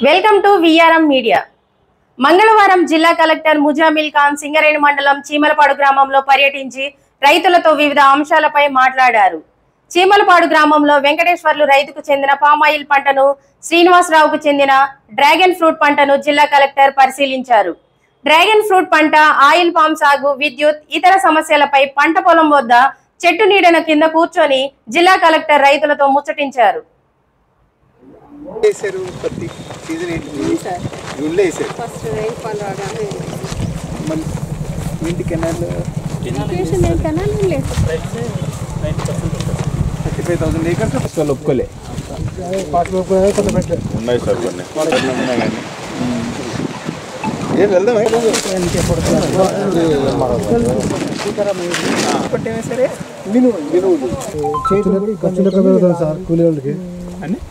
Welcome to VRM media. మంగళవారం జిల్లా collector Muzammil Khan Singareni మండలం చీమలపాడు గ్రామంలో పర్యటించి రైతులతో వివిధ అంశాలపై మాట్లాడారు. చీమలపాడు గ్రామంలో వెంకటేశ్వర్లు రైతుకు చెందిన పామాయిల్ పంటను, శ్రీనివాసరావుకు చెందిన డ్రాగన్ ఫ్రూట్ పంటను జిల్లా కలెక్టర్ పరిశీలించారు. డ్రాగన్ ఫ్రూట్ పంట, ఆయిల్ పామ్ సాగు, విద్యుత్, ఇతర సమస్యలపై పంట పొలం వద్ద చెట్టు నీడన కింద కూర్చొని జిల్లా కలెక్టర్ రైతులతో ముచ్చటించారు. ఒప్పుకోలే ఉన్నాయి సార్ కొన్ని వెళ్దాం సరే సార్ కూలీ వాళ్ళకి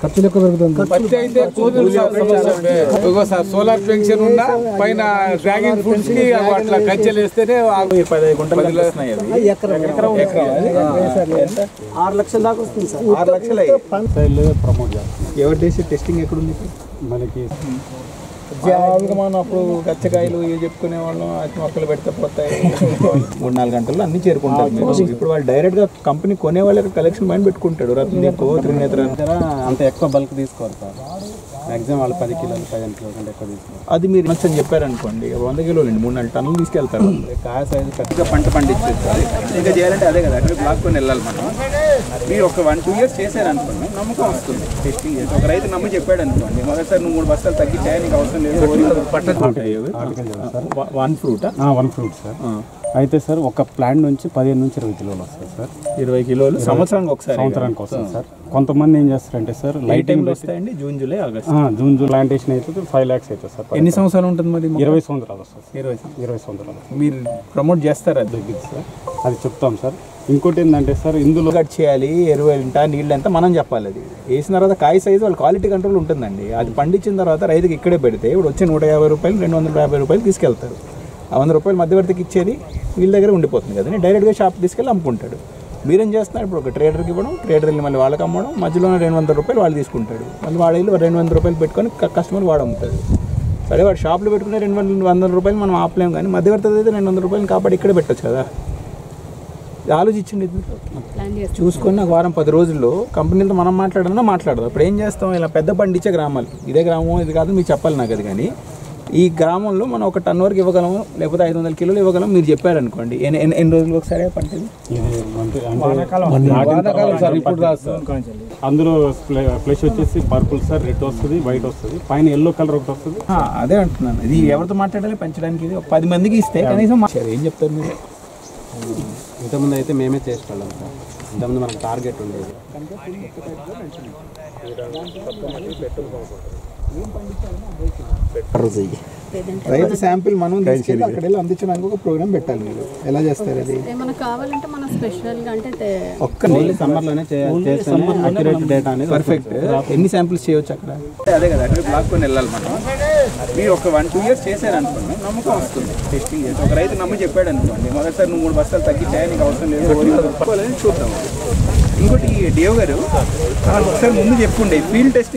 ఖర్చులు ఎక్కువ పెరుగుతుంది. అయితే సోలార్ పెన్షన్ ఉన్నా పైన డ్రాగన్ ఫ్రూట్స్ కి అట్లా కచ్చలు వేస్తేనే 10 గుంటలు వస్తున్నాయి. 6 లక్షల దాకా వస్తుంది సార్. 6 లక్షలు ప్రమోట్ చేస్తాం. ఎవరు చేసి టెస్టింగ్ ఎక్కడుంది మనకి మనం అప్పుడు గచ్చకాయలు ఇవి చెప్పుకునే వాళ్ళం, అతి మొక్కలు పెడితే పోతాయి 3-4 గంటల్లో అన్ని చేరుకుంటారు. ఇప్పుడు వాళ్ళు డైరెక్ట్ గా కంపెనీ కొనే వాళ్ళకి కలెక్షన్ మైండ్ పెట్టుకుంటాడు. రత్నదీపో, త్రినేత్ర అంత ఎక్కువ బల్క్ తీసుకోవాలి సార్. మ్యాక్సిమం వాళ్ళు 10 కిలోలు 15 కిలోల కంటే ఎక్కువ తీసుకోవాలి. అది మీరు మంచి చెప్పారనుకోండి, 100 కిలోలు అండి 3-4 టన్నులు తీసుకెళ్తారు. కాయ సైజు కరెక్ట్గా పంట పండించేస్తారు. ఇంకా చేయాలంటే అదే కదా, అక్కడ బ్లాక్ కొని వెళ్ళాలి మనం. మీరు ఒక 1-2 ఇయర్స్ చేశారనుకోండి, నమ్మకం వస్తుంది. టెస్టింగ్ చేసి ఒక రైతు నమ్మి చెప్పాడు అనుకోండి, మొదటిసారి నువ్వు 3 బస్తాలు తగ్గించాయి, నీకు అవసరం లేదు. 1 ఫ్రూట్ 1 ఫ్రూట్ సార్. అయితే సార్ ఒక ప్లాంట్ నుంచి 15 నుంచి 20 కిలోలు వస్తాయి సార్. 20 కిలోలు సంవత్సరానికి వస్తుంది సార్. కొంతమంది ఏం చేస్తారంటే సార్ లైటింగ్ వస్తాయండి. June July August June plantation అయితే 5 lakhs అవుతుంది సార్. ఎన్ని సంవత్సరాలు ఉంటుంది మరి? 20 సంవత్సరాలు వస్తుంది. 20 సంవత్సరాలు మీరు ప్రమోట్ చేస్తారా? తగ్గింది సార్, అది చెప్తాం సార్. ఇంకోటి ఏంటంటే సార్, ఇందులో కట్ చేయాలి, ఎరువు ఎంత, నీళ్ళు ఎంత మనం చెప్పాలి. అది వేసిన తర్వాత కాయ సైజు వాళ్ళ క్వాలిటీ కంట్రోల్ ఉంటుందండి. అది పండించిన తర్వాత రైతుకి ఇక్కడే పెడితే ఇప్పుడు వచ్చే 150 రూపాయలు 250 రూపాయలు తీసుకెళ్తారు. ఆ 100 రూపాయలు మధ్యవర్తికి ఇచ్చేది వీళ్ళ దగ్గర ఉండిపోతుంది కదండి. డైరెక్ట్గా షాప్ తీసుకెళ్ళి అమ్ముకుంటాడు. మీరేం చేస్తున్నారు, ఇప్పుడు ఒక ట్రేడర్కి ఇవ్వడం, ట్రేడర్ వెళ్ళి మళ్ళీ వాళ్ళకి అమ్మడం, మధ్యలో 200 రూపాయలు వాళ్ళు తీసుకుంటాడు. మళ్ళీ వాడు వెళ్ళి 200 రూపాయలు పెట్టుకొని కస్టమర్ వాడు అమ్ముతాడు. సరే వాడు షాప్లో పెట్టుకునే 200 రూపాయలు మనం ఆపలేము, కానీ మధ్యవర్తి అయితే 200 రూపాయలు కాబట్టి ఇక్కడే పెట్టచ్చు కదా. ఆలోచించండి, చూసుకొని నాకు వారం 10 రోజుల్లో కంపెనీతో మనం మాట్లాడదాం. అప్పుడు ఏం చేస్తాం, ఇలా పెద్ద పండించే గ్రామాలు, ఇదే గ్రామం ఇది కాదు మీకు చెప్పాలి నాకు అది, కానీ ఈ గ్రామంలో మనం ఒక టన్ వరకు ఇవ్వగలము, లేకపోతే 500 కిలోలు ఇవ్వగలం మీరు చెప్పారనుకోండి. ఎన్ని రోజులు ఒకసారి పంటది? అందులో ఫ్లెష్ వచ్చేసి పర్పుల్ సార్, రెడ్ వస్తుంది, వైట్ వస్తుంది, పైన ఎల్లో కలర్ ఒకటి వస్తుంది. అదే అంటున్నాను, ఇది ఎవరితో మాట్లాడాలి పెంచడానికి? ఇది 10 మందికి ఇస్తే కనీసం ఏం చెప్తారు మీరు? ఇంతకుముందు అయితే మేమే చేసుకోలేము సార్. ఇంతకుముందు మనకు టార్గెట్ ఉండేది. రైతు శాంపిల్ మనం తీసుకెళ్ళి అక్కడ వెళ్ళి అందించడానికి ఒక ప్రోగ్రామ్ పెట్టాలి. మీరు ఎలా చేస్తారు అది? ఒక్క సమ్మర్లోనే అక్యురేట్ డేటా అనేది పర్ఫెక్ట్. ఎన్ని శాంపిల్స్ చేయవచ్చు అక్కడ? అదే కదా, అక్కడ బ్లాక్ కొని వెళ్ళాలి మనం. మీరు ఒక 1-2 ఇయర్స్ చేశారనుకోండి, నమ్మకం వస్తుంది. టెస్టింగ్ చేసి ఒక రైతు నమ్మి చెప్పాడు అనుకోండి, మొదటిసారి నువ్వు 3 బస్తాలు తగ్గించాయి, నీకు అవసరం లేదు, చూద్దాం. ఇంకోటి డిఓ గారు ఒకసారి ముందు చెప్పుండే ఫీల్డ్ టెస్ట్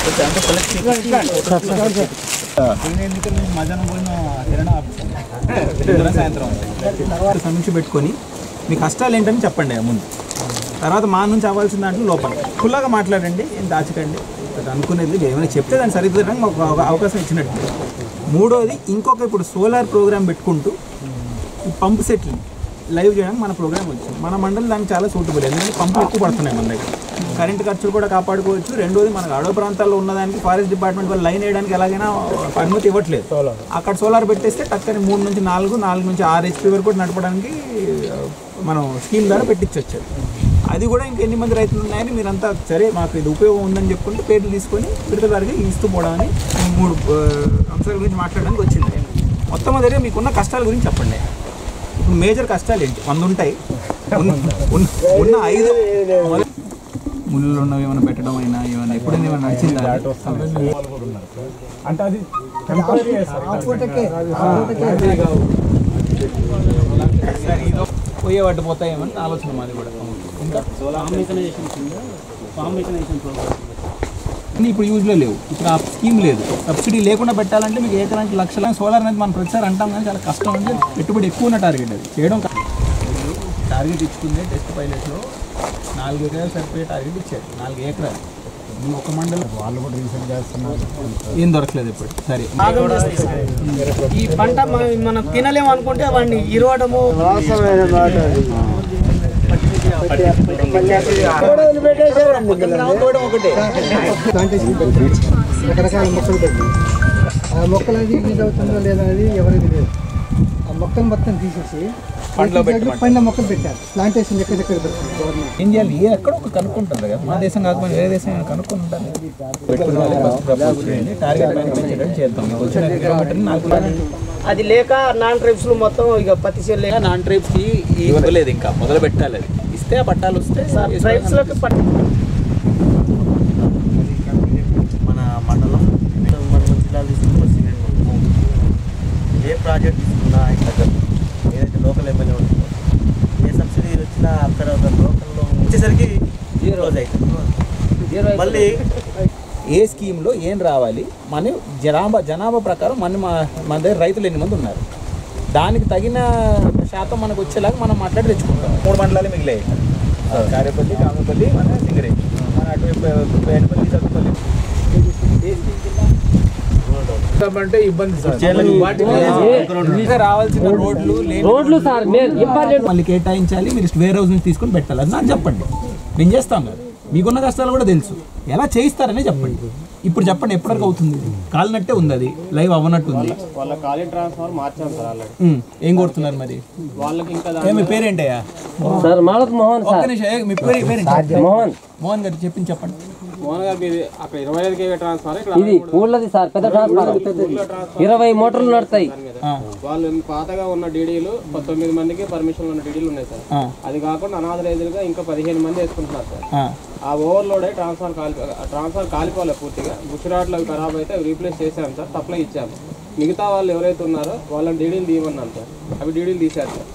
సాయంత్రం సమీక్ష పెట్టుకొని మీ కష్టాలు ఏంటని చెప్పండి ముందు. తర్వాత మా నుంచి అవ్వాల్సిన దాంట్లో లోపల ఖుల్లాగా మాట్లాడండి, ఏం దాచకండి. అనుకునేది ఏమైనా చెప్తే దాన్ని సరిదిద్దడానికి మాకు అవకాశం ఇచ్చినట్టు. మూడోది, ఇంకొక ఇప్పుడు సోలార్ ప్రోగ్రామ్ పెట్టుకుంటూ ఈ పంపు సెట్లు లైవ్ చేయడానికి మన ప్రోగ్రామ్ వచ్చింది. మన మండలి దానికి చాలా సూటబుల్, ఎందుకంటే పంపులు ఎక్కువ పడుతున్నాయి మన దగ్గర. కరెంటు ఖర్చులు కూడా కాపాడుకోవచ్చు. రెండోది, మనకు అడవి ప్రాంతాల్లో ఉన్నదానికి ఫారెస్ట్ డిపార్ట్మెంట్ వాళ్ళు లైన్ వేయడానికి ఎలాగైనా అనుమతి ఇవ్వట్లేదు. అక్కడ సోలార్ పెట్టేస్తే టక్కని 3 నుంచి 4 నుంచి 6 HP వరకు కూడా నడపడానికి మనం స్కీమ్ ద్వారా పెట్టించవచ్చు. అది కూడా ఇంకెన్ని మంది రైతులు ఉన్నాయని మీరంతా సరే మాకు ఇది ఉపయోగం ఉందని చెప్పుకుంటే పేర్లు తీసుకొని విడుదల వారికి ఇస్తూ పోవడాన్ని 3 అంశాల గురించి మాట్లాడడానికి వచ్చింది. మొత్తం అదే మీకున్న కష్టాల గురించి చెప్పండి. ఇప్పుడు మేజర్ కష్టాలు ఏంటి? 100 ఉంటాయి. ఉన్న 5 ముళ్ళు ఉన్నవి ఏమైనా పెట్టడం అయినా ఏమైనా ఎప్పుడైనా ఏమైనా నడిచిందా? అంటే అది పోయే వాటి పోతాయేమని ఆలోచన మాది కూడా. ఇంకా ఇప్పుడు యూజ్లో లేవు. ఇప్పుడు ఆ స్కీమ్ లేదు. సబ్సిడీ లేకుండా పెట్టాలంటే మీకు ఎకరానికి లక్షల సోలార్ అనేది మనం ప్రతిసారి అంటాం కానీ చాలా కష్టం. అంటే పెట్టుబడి ఎక్కువ ఉన్న టార్గెట్ అది చేయడం. టార్గెట్ ఇచ్చుకుందే టెస్ట్ పైలట్లో 4 ఎకరాలు సరిపోయే టార్గెట్ ఇచ్చారు. 4 ఎకరాలు మీ ఒక మండలం వాళ్ళు కూడా రీసెంట్ చేస్తున్నారు. ఏం దొరకలేదు ఇప్పుడు. సరే ఈ పంట మనం తినలేము అనుకుంటే వాడిని ఇరవడము రకరకాల మొక్కలు పెట్టి ఆ మొక్కలు అది యూజ్ అవుతుందో లేదా అనేది ఎవరికి తెలియదు. ఆ మొక్కలు మొత్తం తీసేసి పండ్ల మొక్కలు పెట్టారు. ప్లాంటేషన్ ఎక్కడెక్కడ పెడుతుంది గవర్నమెంట్. ఏం చేయాలి? ఎక్కడో ఒక కనుక్కుంటారు కదా. మన దేశం కాకపోతే వేరే దేశం కనుక్కొని ఉంటారు. టార్గెట్ పెంచడం చేద్దాం. అది లేక నాన్ ట్రైబ్స్ మొత్తం ఇక పత్తి చేలు లేక నాన్ ట్రైబ్స్కి ఇవ్వలేదు. ఇంకా మొదలు పెట్టాలి. అది ఇస్తే ఆ పట్టాలు వస్తే ట్రైబ్స్లోకి మన మండలం జిల్లా తీసుకుని ఏ ప్రాజెక్ట్ తీసుకున్నా ఇక్కడ ఏదైతే లోకల్ ఎమ్మెల్యే ఉంటుందో ఏ సబ్సిడీ వచ్చినా అక్కడ లోకల్లో వచ్చేసరికి 0 అవుతుంది. మళ్ళీ ఏ స్కీమ్లో ఏం రావాలి మన జనాభా ప్రకారం మన దగ్గర రైతులు ఎన్ని మంది ఉన్నారు, దానికి తగిన శాతం మనకు వచ్చేలాగా మనం మాట్లాడి తెచ్చుకుంటాం. 3 మండలాలు మిగిలాయి. కారేపల్లి, కామపల్లి, మన సింగరేణి, మన అటువైపు పేటపల్లి, సత్తుపల్లి. అంటే ఇబ్బంది రావాల్సిన రోడ్లు మళ్ళీ కేటాయించాలి. మీరు వేర్ హౌస్ నుంచి తీసుకొని పెట్టాలి. అది నాకు చెప్పండి, నేను చేస్తాను కదా. మీకున్న కష్టాలు కూడా తెలుసు. ఎలా చేయిస్తారనే చెప్పండి. ఇప్పుడు చెప్పండి, ఎప్పటివరకు అవుతుంది? కాలినట్టే ఉంది, అది లైవ్ అవ్వనట్టుంది. వాళ్ళ ఖాళీ ట్రాన్స్ఫార్మర్ మార్చాం సార్ ఆల్రెడీ. ఏం కొడుతున్నారు మరి? వాళ్ళకి ఇంకా మీ పేరేంటయ్యా? సార్ మాలత్ మోహన్ ఒక్క సార్. నిమిషం, మీ పేరేంటి? మోహన్ గారు చెప్పండి. మోహన్ గారు మీది అక్కడ 25 kV ట్రాన్స్ఫార్మర్, ఇక్కడ ఇది ఊళ్ళది సార్, పెద్ద ట్రాన్స్ఫార్మర్. 20 మోటార్లు నడుస్తాయి. వాళ్ళు పాతగా ఉన్న డీడీలు 19 మందికి పర్మిషన్ ఉన్న డీడీలు ఉన్నాయి సార్. అది కాకుండా అనాథరైతులుగా ఇంకా 15 మంది వేసుకుంటున్నారు సార్. ఆ ఓవర్లోడ్ అయ్యి ట్రాన్స్ఫార్మర్ కాలిపోలే పూర్తిగా. బుషరాట్లు అవి ఖరాబ్ అయితే అవి రీప్లేస్ చేశాము సార్, సప్లై ఇచ్చాము. మిగతా వాళ్ళు ఎవరైతే ఉన్నారో వాళ్ళని డీడీలు తీయమన్నాను సార్. అవి డీడీలు తీశారు సార్.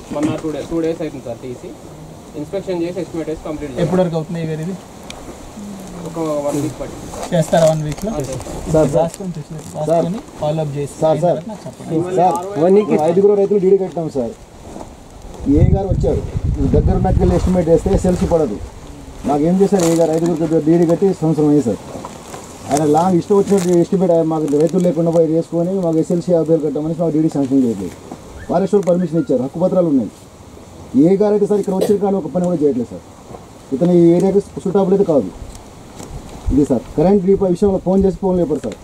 2 days అవుతుంది సార్ తీసి. ఇన్స్పెక్షన్ చేసి ఎస్టిమేట్ వేసి కంప్లీట్ చేయాలి. ఎప్పటివరకు అవుతుంది వేరేది? ఒక 1 week పట్టి చేస్తారా? 1 weekలో ఫాలో అప్ చేసి సార్ 5 రైతులు డీడీ కట్టాం సార్. ఏ గారు వచ్చారు, దగ్గర ఉన్నట్టుకెళ్ళి ఎస్టిమేట్ వేస్తే ఎస్ఎల్సీ పడదు. మాకు ఏం చేశారు, ఏ గారు 5 డీడీ కట్టి సంవత్సరం అయ్యి సార్. ఆయన లాంగ్ ఇష్టం వచ్చినట్టు ఎస్టిమేట్ మాకు రైతులు లేకుండా పోయి చేసుకొని మాకు ఎస్ఎల్సీ 50,000 కట్టామని మాకు డీడీ శాంక్షన్ చేయట్లేదు. ఫారెస్ట్ వాళ్ళు పర్మిషన్ ఇచ్చారు, హక్కు పత్రాలు ఉన్నాయి. ఏ గారు అయితే సార్ ఇక్కడ వచ్చిన కానీ ఒక పని కూడా చేయట్లేదు సార్. ఇతను ఈ ఏరియాకి సూటబుల్ అయితే కాదు ఇది సార్. కరెంట్ విషయంలో ఫోన్ చేసి ఫోన్ లేపారు సార్.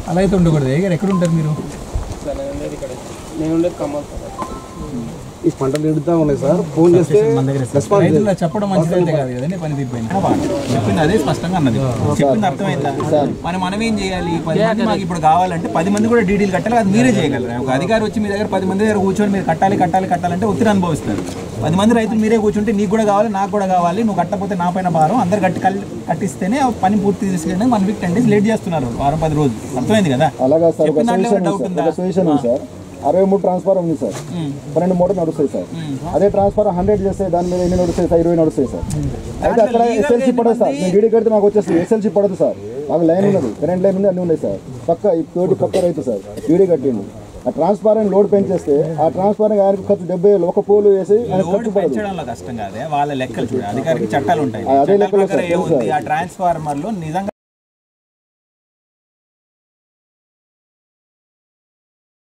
అలా అయితే ఉండకూడదు. ఎక్కడ ఉంటారు మీరు? నేను ఉండేది ఖమ్మం సార్. ఈ పంటలు ఎడుతూ ఉన్నాయి సార్. ఫోన్ చేస్తే రైతులు చెప్పడం మంచిదైతే కాదు కదండి. పని తీరిపోయింది చెప్పింది అదే స్పష్టంగా అన్నది. చెప్పింది అర్థమైందా? మనం ఏం చేయాలి? 10 మంది మాకు ఇప్పుడు కావాలంటే 10 మంది కూడా డీడీలు కట్టాలి. అది మీరే చేయగలరు. ఒక అధికారి వచ్చి మీ దగ్గర 10 మంది దగ్గర కూర్చొని మీరు కట్టాలంటే ఒత్తిడి అనుభవిస్తారు. 10 మంది రైతులు మీరే కూర్చుంటే నీకు కూడా కావాలి, నాకు కూడా కావాలి, నువ్వు కట్టకపోతే నా పైన భారం, అందరు కట్టిస్తేనే పని పూర్తి తీసుకెళ్ళి 1 week 10 days లేట్ చేస్తున్నారు. 10 రోజులు. అర్థమైంది కదా? అలాగా సార్. చెప్పిన దాంట్లో డౌట్ ఉందా? 63 ట్రాన్స్ఫార్మర్ ఉంది సార్. 12 మోటార్ నడుస్తాయి సార్. అదే ట్రాన్స్ఫార్మర్ 100 చేస్తే దాని మీద ఎన్ని నడుస్తాయి సార్? 20 నడుస్తాయి సార్. అయితే అక్కడ ఎస్ఎల్సీ పడదు సార్. నేను డీడీ కడితే మాకు వచ్చేస్తుంది. ఎస్ఎల్సీ పడదు సార్. మాకు లైన్ ఉన్నది, కరెంట్ లైన్ ఉంది, అన్నీ ఉన్నాయి సార్. పక్క రైతు సార్ డీడీ కట్టిండు. ఆ ట్రాన్స్ఫార్మర్ లోడ్ పెంచేస్తే ఆ ట్రాన్స్ఫార్మర్ ఆయనకు ఖర్చు 70,000 ఒక పోలు వేసి ఖర్చు పెంచడంలో కష్టం కాదే. వాళ్ళ లెక్కలు చూడాలి. అధికారికి చట్టాలు ఉంటాయి. ఆ ట్రాన్స్ఫార్మర్ లో నిజంగా